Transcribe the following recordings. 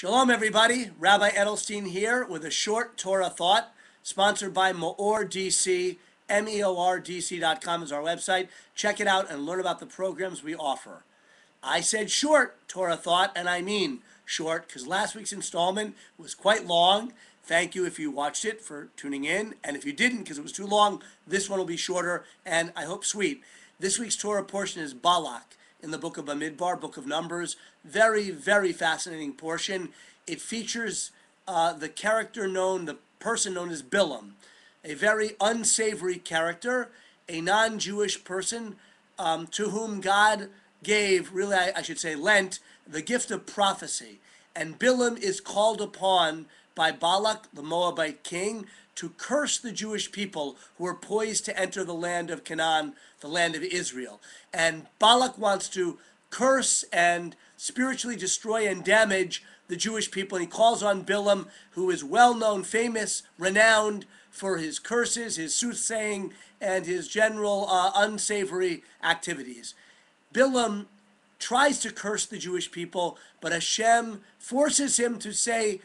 Shalom, everybody. Rabbi Edelstein here with a short Torah thought, sponsored by MEOR DC. MEORDC.com is our website. Check it out and learn about the programs we offer. I said short Torah thought, and I mean short, because last week's installment was quite long. Thank you if you watched it for tuning in, and if you didn't because it was too long, this one will be shorter, and I hope sweet. This week's Torah portion is Balak in the Book of Bamidbar, Book of Numbers. Very, very fascinating portion. It features the person known as Bilaam, a very unsavory character, a non-Jewish person to whom God gave, really I should say lent, the gift of prophecy. And Bilaam is called upon by Balak, the Moabite king, to curse the Jewish people who are poised to enter the land of Canaan, the land of Israel. And Balak wants to curse and spiritually destroy and damage the Jewish people. And he calls on Bilaam, who is well-known, famous, renowned for his curses, his soothsaying, and his general unsavory activities. Bilaam tries to curse the Jewish people, but Hashem forces him to say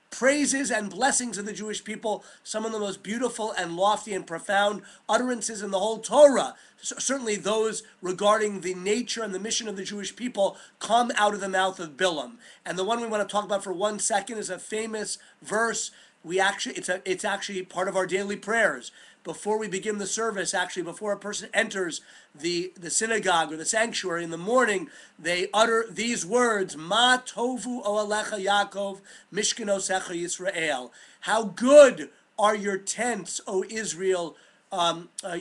praises and blessings of the Jewish people, some of the most beautiful and lofty and profound utterances in the whole Torah. Certainly those regarding the nature and the mission of the Jewish people come out of the mouth of Bilaam. And the one we want to talk about for 1 second is a famous verse. It's actually part of our daily prayers. Before we begin the service, actually before a person enters the synagogue or the sanctuary in the morning, they utter these words, Ma tovu oalecha Yaakov, mishkanosecha Yisrael. How good are your tents, O Israel,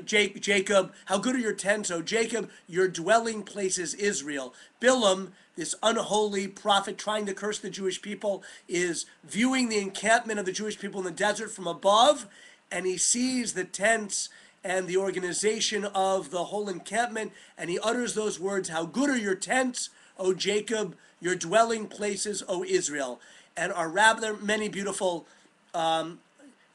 Jacob. How good are your tents, O Jacob, your dwelling place is Israel. Bilaam, this unholy prophet trying to curse the Jewish people, is viewing the encampment of the Jewish people in the desert from above, and he sees the tents and the organization of the whole encampment, and he utters those words, how good are your tents, O Jacob, your dwelling places, O Israel. And are rather many beautiful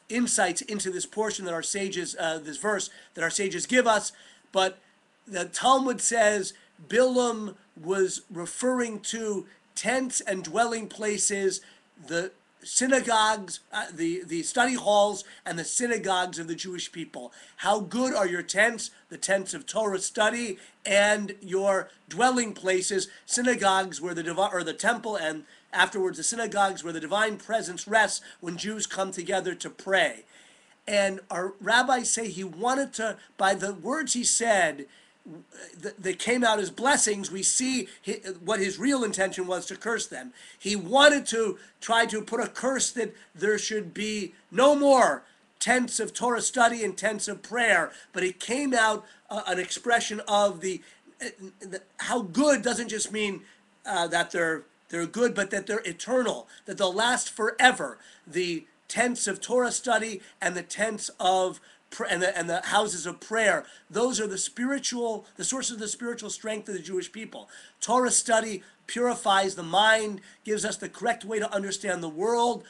insights into this portion that our sages, this verse that our sages give us. But the Talmud says Bilaam was referring to tents and dwelling places, the synagogues, the study halls and the synagogues of the Jewish people. How good are your tents, the tents of Torah study, and your dwelling places, synagogues where the temple, and afterwards the synagogues where the divine presence rests when Jews come together to pray. And our rabbis say he wanted to, by the words he said, that came out as blessings, we see what his real intention was, to curse them. He wanted to try to put a curse that there should be no more tents of Torah study and tents of prayer, but it came out an expression of how good doesn't just mean that they're good, but that they're eternal, that they'll last forever. The tents of Torah study and the tents of and the houses of prayer, those are the source of the spiritual strength of the Jewish people. Torah study purifies the mind, gives us the correct way to understand the world.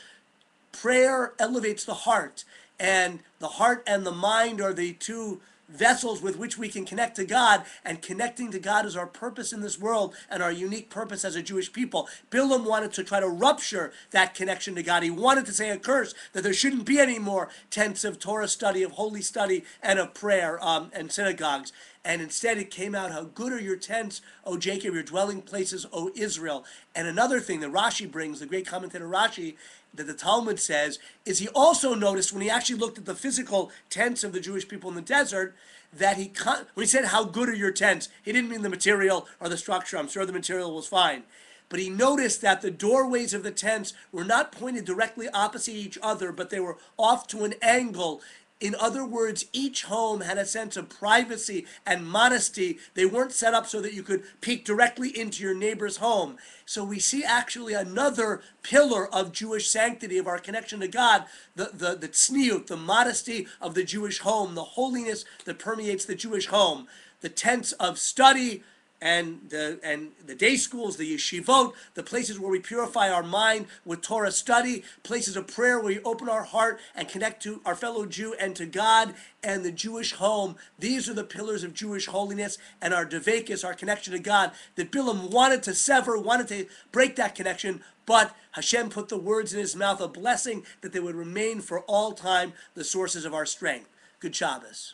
Prayer elevates the heart, and the heart and the mind are the two vessels with which we can connect to God, and connecting to God is our purpose in this world and our unique purpose as a Jewish people. Bilaam wanted to try to rupture that connection to God. He wanted to say a curse that there shouldn't be any more tents of Torah study, of holy study, and of prayer and synagogues. And instead it came out, how good are your tents, O Jacob, your dwelling places, O Israel. And another thing that Rashi brings, the great commentator Rashi, that the Talmud says, is he also noticed when he actually looked at the physical tents of the Jewish people in the desert, that when he said, how good are your tents, he didn't mean the material or the structure. I'm sure the material was fine. But he noticed that the doorways of the tents were not pointed directly opposite each other, but they were off to an angle. In other words, each home had a sense of privacy and modesty. They weren't set up so that you could peek directly into your neighbor's home. So we see actually another pillar of Jewish sanctity, of our connection to God, the tzniut, the modesty of the Jewish home, the holiness that permeates the Jewish home. The tents of study, and the day schools, the yeshivot, the places where we purify our mind with Torah study, places of prayer where we open our heart and connect to our fellow Jew and to God, and the Jewish home. These are the pillars of Jewish holiness, and our devekis, our connection to God, that Bilaam wanted to sever, wanted to break that connection, but Hashem put the words in his mouth, a blessing that they would remain for all time, the sources of our strength. Good Shabbos.